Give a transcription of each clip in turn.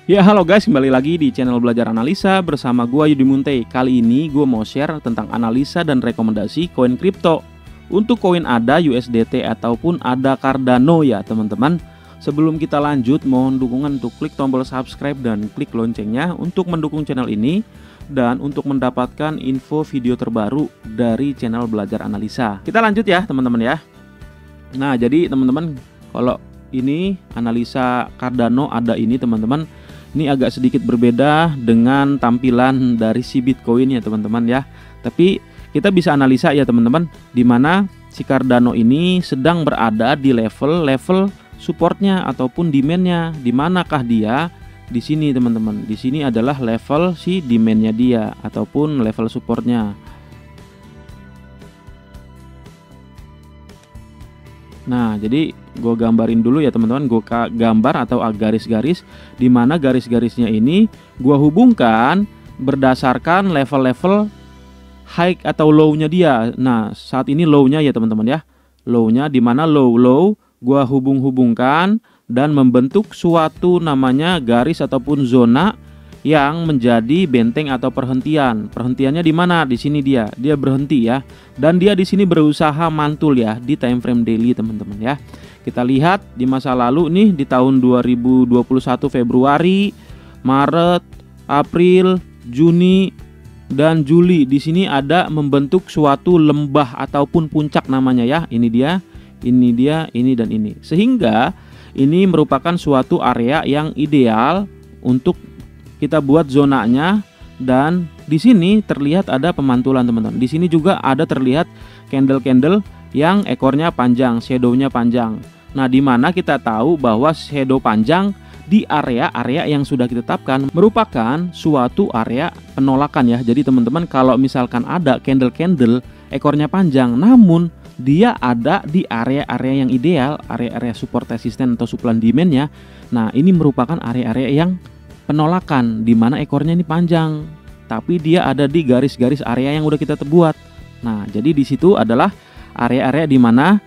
Ya halo guys, kembali lagi di channel Belajar Analisa bersama gua Yudi Munte. Kali ini gua mau share tentang analisa dan rekomendasi koin kripto. Untuk koin ADA, USDT ataupun ADA Cardano ya teman-teman. Sebelum kita lanjut, mohon dukungan untuk klik tombol subscribe dan klik loncengnya untuk mendukung channel ini dan untuk mendapatkan info video terbaru dari channel Belajar Analisa. Kita lanjut ya teman-teman ya. Nah jadi teman-teman, kalau ini analisa Cardano ADA ini teman-teman, ini agak sedikit berbeda dengan tampilan dari si Bitcoin ya teman-teman ya. Tapi kita bisa analisa ya teman-teman, di mana si Cardano ini sedang berada di level supportnya ataupun demandnya. Di manakah dia? Di sini teman-teman. Di sini adalah level si demandnya dia ataupun level supportnya. Nah, jadi gue gambarin dulu ya teman-teman, gue gambar atau garis-garis, di mana garis-garisnya ini gue hubungkan berdasarkan level-level high atau low-nya dia. Nah, saat ini low-nya ya teman-teman ya, low-nya di mana low gue hubung-hubungkan dan membentuk suatu namanya garis ataupun zona yang menjadi benteng atau perhentian. Perhentiannya di mana? Di sini dia berhenti ya. Dan dia di sini berusaha mantul ya di time frame daily teman-teman ya. Kita lihat di masa lalu nih di tahun 2021 Februari, Maret, April, Juni dan Juli. Di sini ada membentuk suatu lembah ataupun puncak namanya ya. Ini dia, ini dan ini. Sehingga ini merupakan suatu area yang ideal untuk kita buat zonanya. Dan di sini terlihat ada pemantulan teman-teman. Di sini juga ada terlihat candle-candle yang ekornya panjang, shadownya panjang. Nah, di mana kita tahu bahwa shadow panjang di area-area yang sudah kita tetapkan merupakan suatu area penolakan ya. Jadi teman-teman, kalau misalkan ada candle-candle ekornya panjang namun dia ada di area-area yang ideal, area-area support resisten atau supply demand-nya. Nah, ini merupakan area-area yang penolakan, di mana ekornya ini panjang, tapi dia ada di garis-garis area yang udah kita buat. Nah, jadi di situ adalah area-area di mana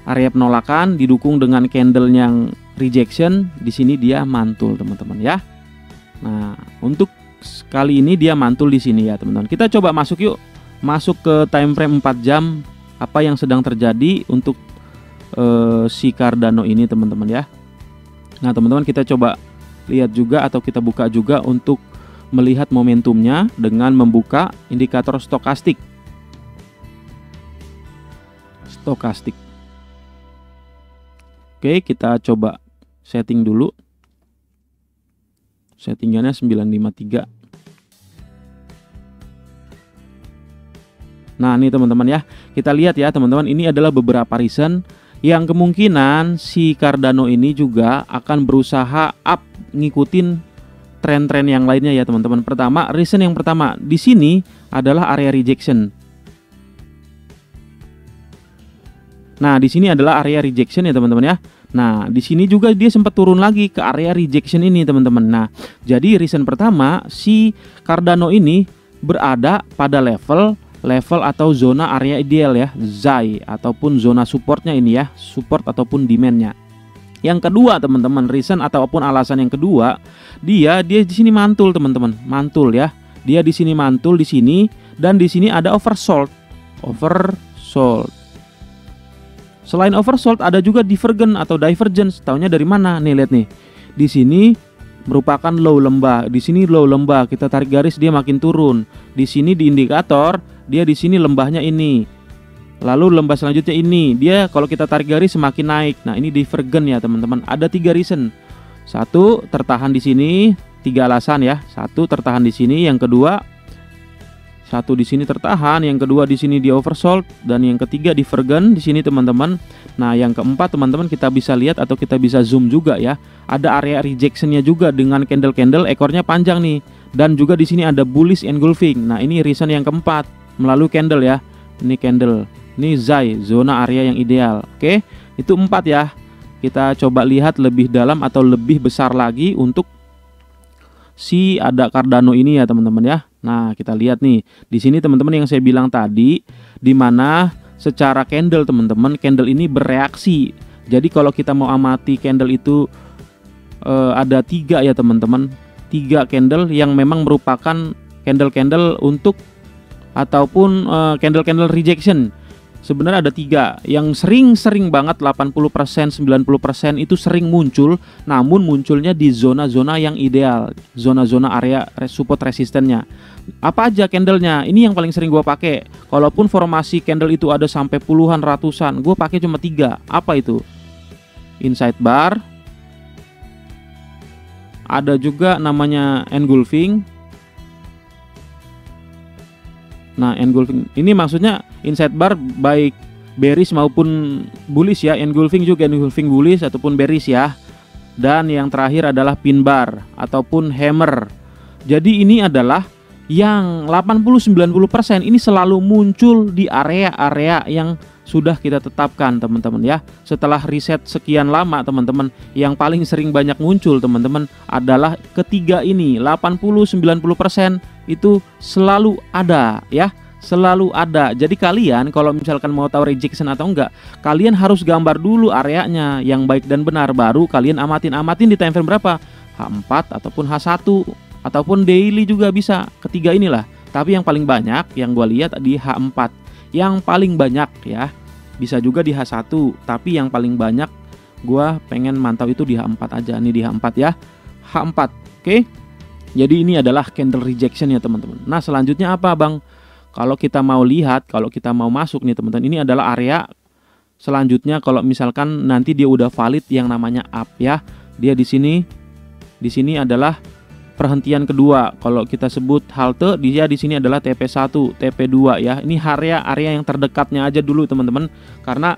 area penolakan didukung dengan candle yang rejection. Di sini dia mantul teman-teman ya. Nah, untuk kali ini dia mantul di sini ya teman-teman. Kita coba masuk yuk, masuk ke time frame 4 jam apa yang sedang terjadi untuk si Cardano ini teman-teman ya. Nah, teman-teman kita coba lihat juga atau kita buka juga untuk melihat momentumnya dengan membuka indikator stokastik. Oke, kita coba setting dulu. Settingannya 953. Nah, ini teman-teman ya. Kita lihat ya teman-teman, ini adalah beberapa reason yang kemungkinan si Cardano ini juga akan berusaha up ngikutin tren-tren yang lainnya ya teman-teman. Pertama, reason yang pertama di sini adalah area rejection. Nah, di sini adalah area rejection ya teman-teman ya. Nah, di sini juga dia sempat turun lagi ke area rejection ini teman-teman. Nah, jadi reason pertama si Cardano ini berada pada level atau zona area ideal ya, ZAI ataupun zona supportnya ini ya, support ataupun demandnya. Yang kedua teman-teman, reason ataupun alasan yang kedua, dia di sini mantul teman-teman, mantul ya. Dia di sini mantul di sini dan di sini ada oversold. Selain oversold ada juga divergence. Taunya dari mana? Nih lihat nih. Di sini merupakan low lembah. Di sini low lembah. Kita tarik garis dia makin turun. Di sini di indikator dia di sini lembahnya ini. Lalu lembah selanjutnya ini, dia kalau kita tarik garis semakin naik. Nah, ini divergent ya teman-teman. Ada 3 reason. Satu, tertahan di sini, 3 alasan ya. Satu, tertahan di sini, yang kedua satu di sini tertahan, yang kedua di sini di oversold, dan yang ketiga divergent di sini teman-teman. Nah, yang keempat teman-teman kita bisa lihat atau kita bisa zoom juga ya. Ada area rejectionnya juga dengan candle-candle ekornya panjang nih. Dan juga di sini ada bullish engulfing. Nah, ini reason yang keempat melalui candle ya. Ini candle. Ini ZAI, zona area yang ideal. Oke, itu 4 ya. Kita coba lihat lebih dalam atau lebih besar lagi untuk si ADA Cardano ini ya teman-teman ya. Nah, kita lihat nih. Di sini teman-teman yang saya bilang tadi, di mana secara candle teman-teman, candle ini bereaksi. Jadi kalau kita mau amati candle itu ada 3 ya teman-teman, 3 candle yang memang merupakan candle-candle untuk ataupun candle-candle rejection. Sebenarnya ada 3 yang sering banget 80%, 90% itu sering muncul, namun munculnya di zona-zona yang ideal, zona-zona area support resistennya. Apa aja candlenya? Ini yang paling sering gue pakai. Kalaupun formasi candle itu ada sampai puluhan, ratusan, gue pakai cuma 3. Apa itu? Inside bar, ada juga namanya engulfing. Nah, engulfing ini maksudnya inside bar baik bearish maupun bullish ya. Engulfing juga engulfing bullish ataupun bearish ya. Dan yang terakhir adalah pin bar ataupun hammer. Jadi ini adalah yang 80-90% ini selalu muncul di area-area yang sudah kita tetapkan teman-teman ya. Setelah riset sekian lama teman-teman, yang paling sering banyak muncul teman-teman adalah ketiga ini. 80-90% itu selalu ada ya, selalu ada. Jadi kalian kalau misalkan mau tahu rejection atau enggak, kalian harus gambar dulu areanya yang baik dan benar, baru kalian amatin di time frame berapa, H4 ataupun H1 ataupun daily juga bisa, ketiga inilah. Tapi yang paling banyak yang gue lihat di H4, yang paling banyak ya, bisa juga di H1, tapi yang paling banyak gue pengen mantau itu di H4 aja. Nih di H4 ya, H4. Oke. Jadi ini adalah candle rejection ya teman-teman. Nah selanjutnya apa bang? Kalau kita mau lihat, kalau kita mau masuk nih teman-teman, ini adalah area selanjutnya. Kalau misalkan nanti dia udah valid yang namanya up ya, dia di sini adalah perhentian kedua. Kalau kita sebut halte, dia di sini adalah TP1, TP2 ya. Ini area yang terdekatnya aja dulu teman-teman, karena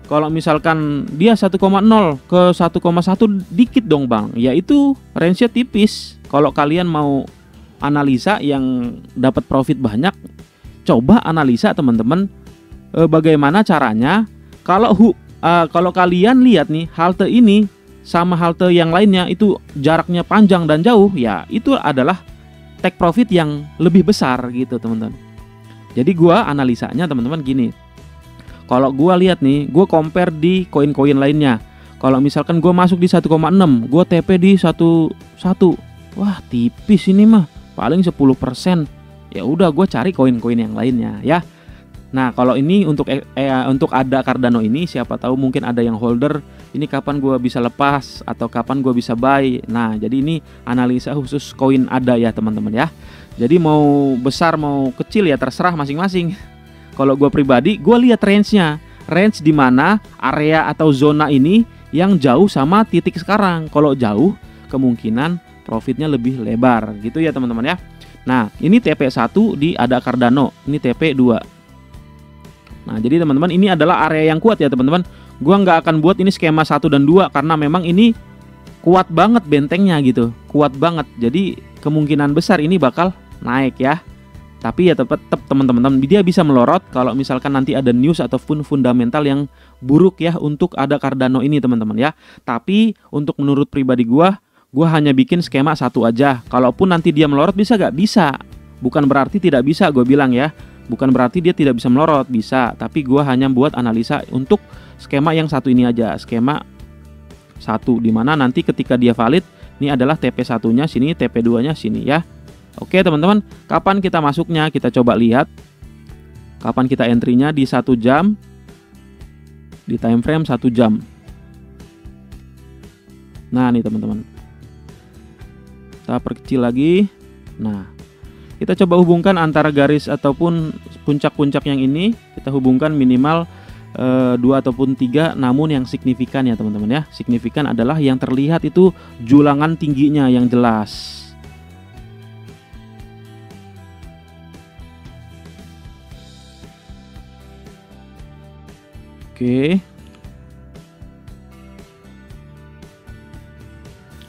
kalau misalkan dia 1,0 ke 1,1 dikit dong bang, yaitu range-nya tipis. Kalau kalian mau analisa yang dapat profit banyak, coba analisa teman-teman bagaimana caranya. Kalau kalian lihat nih halte ini sama halte yang lainnya itu jaraknya panjang dan jauh, ya itu adalah take profit yang lebih besar gitu teman-teman. Jadi gua analisanya teman-teman gini. Kalau gua lihat nih, gua compare di koin-koin lainnya. Kalau misalkan gua masuk di 1,6, gua TP di 1,1. Wah, tipis ini mah. Paling 10%. Ya udah gua cari koin-koin yang lainnya ya. Nah, kalau ini untuk ada Cardano ini, siapa tahu mungkin ada yang holder, ini kapan gua bisa lepas atau kapan gua bisa buy. Nah, jadi ini analisa khusus koin ada ya teman-teman ya. Jadi mau besar mau kecil ya terserah masing-masing. Kalau gue pribadi, gue lihat range-nya, range di mana area atau zona ini yang jauh sama titik sekarang. Kalau jauh, kemungkinan profitnya lebih lebar, gitu ya teman-teman ya. Nah, ini TP1 di ada Cardano, ini TP2. Nah, jadi teman-teman ini adalah area yang kuat ya teman-teman. Gue nggak akan buat ini skema 1 dan 2 karena memang ini kuat banget bentengnya gitu, kuat banget. Jadi kemungkinan besar ini bakal naik ya. Tapi ya tetap teman-teman, dia bisa melorot kalau misalkan nanti ada news ataupun fundamental yang buruk ya untuk ada Cardano ini teman-teman ya. Tapi untuk menurut pribadi gua hanya bikin skema 1 aja. Kalaupun nanti dia melorot bisa gak? Bisa. Bukan berarti tidak bisa, gue bilang ya. Bukan berarti dia tidak bisa melorot, bisa. Tapi gua hanya buat analisa untuk skema yang 1 ini aja. Skema 1 dimana nanti ketika dia valid, ini adalah TP1-nya sini, TP2-nya sini ya. Oke teman-teman, kapan kita masuknya? Kita coba lihat. Kapan kita entry-nya di 1 jam. Di time frame 1 jam. Nah nih teman-teman, kita perkecil lagi. Nah, kita coba hubungkan antara garis ataupun puncak-puncak yang ini. Kita hubungkan minimal 2 ataupun 3, namun yang signifikan ya teman-teman ya. Signifikan adalah yang terlihat itu julangan tingginya yang jelas. Oke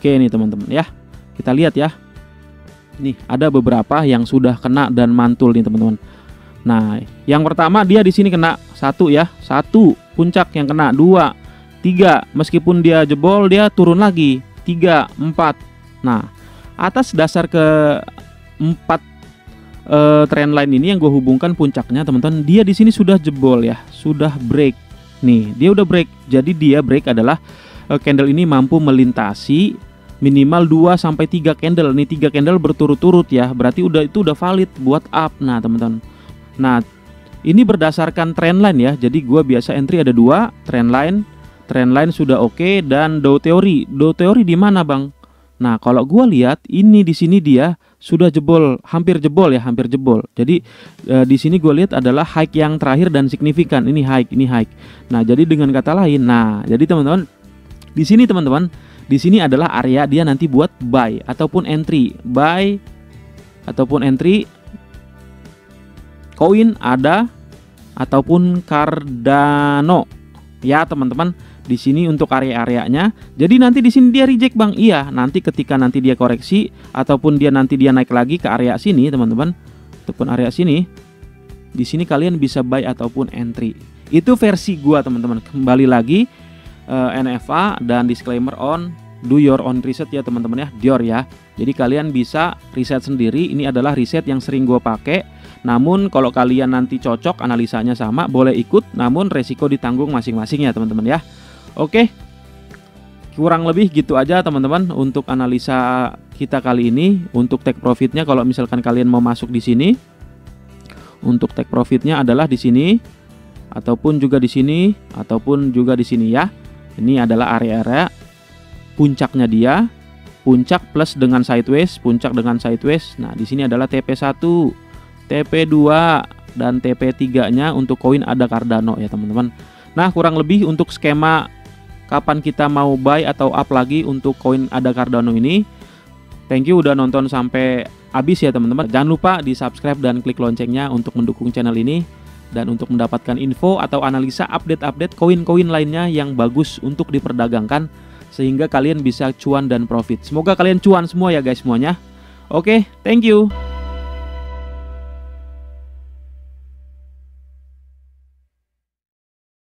nih teman-teman ya, kita lihat ya. Nih ada beberapa yang sudah kena dan mantul nih teman-teman. Nah yang pertama dia di sini kena 1 ya, 1 puncak yang kena, 2, 3 meskipun dia jebol dia turun lagi, 3, 4. Nah atas dasar ke 4 trendline ini yang gue hubungkan puncaknya teman-teman, dia di sini sudah jebol ya, sudah break. Nih, dia udah break. Jadi dia break adalah candle ini mampu melintasi minimal 2 sampai 3 candle. Nih 3 candle berturut-turut ya. Berarti itu udah valid buat up. Nah, teman-teman. Nah, ini berdasarkan trendline ya. Jadi gua biasa entry ada 2, trendline sudah oke, dan Dow Theory. Dow Theory di mana, Bang? Nah, kalau gua lihat ini di sini dia sudah jebol, hampir jebol. Jadi di sini gua lihat adalah high yang terakhir dan signifikan. Ini high. Nah, jadi dengan kata lain, jadi teman-teman, di sini adalah area dia nanti buat buy ataupun entry. Koin ADA ataupun Cardano. Ya, teman-teman. Di sini untuk area-areanya. Jadi nanti di sini dia reject, Bang. Iya, nanti ketika nanti dia koreksi ataupun dia naik lagi ke area sini, teman-teman. Ataupun area sini. Di sini kalian bisa buy ataupun entry. Itu versi gua, teman-teman. Kembali lagi NFA dan disclaimer on do your own research ya, teman-teman ya. Dior ya. Jadi kalian bisa riset sendiri. Ini adalah riset yang sering gua pakai. Namun kalau kalian nanti cocok analisanya sama, boleh ikut, namun resiko ditanggung masing-masing ya, teman-teman ya. Oke, kurang lebih gitu aja teman-teman untuk analisa kita kali ini. Untuk take profitnya, kalau misalkan kalian mau masuk di sini, untuk take profitnya adalah di sini, ataupun juga di sini, ataupun juga di sini ya. Ini adalah area-area puncaknya dia, puncak plus dengan sideways, puncak dengan sideways. Nah, di sini adalah TP1, TP2 dan TP3-nya untuk koin ADA Cardano ya, teman-teman. Nah, kurang lebih untuk skema kapan kita mau buy atau up lagi untuk koin ADA Cardano ini. Thank you udah nonton sampai habis ya, teman-teman. Jangan lupa di subscribe dan klik loncengnya untuk mendukung channel ini dan untuk mendapatkan info atau analisa update-update koin-koin lainnya yang bagus untuk diperdagangkan sehingga kalian bisa cuan dan profit. Semoga kalian cuan semua ya guys semuanya. Oke, thank you.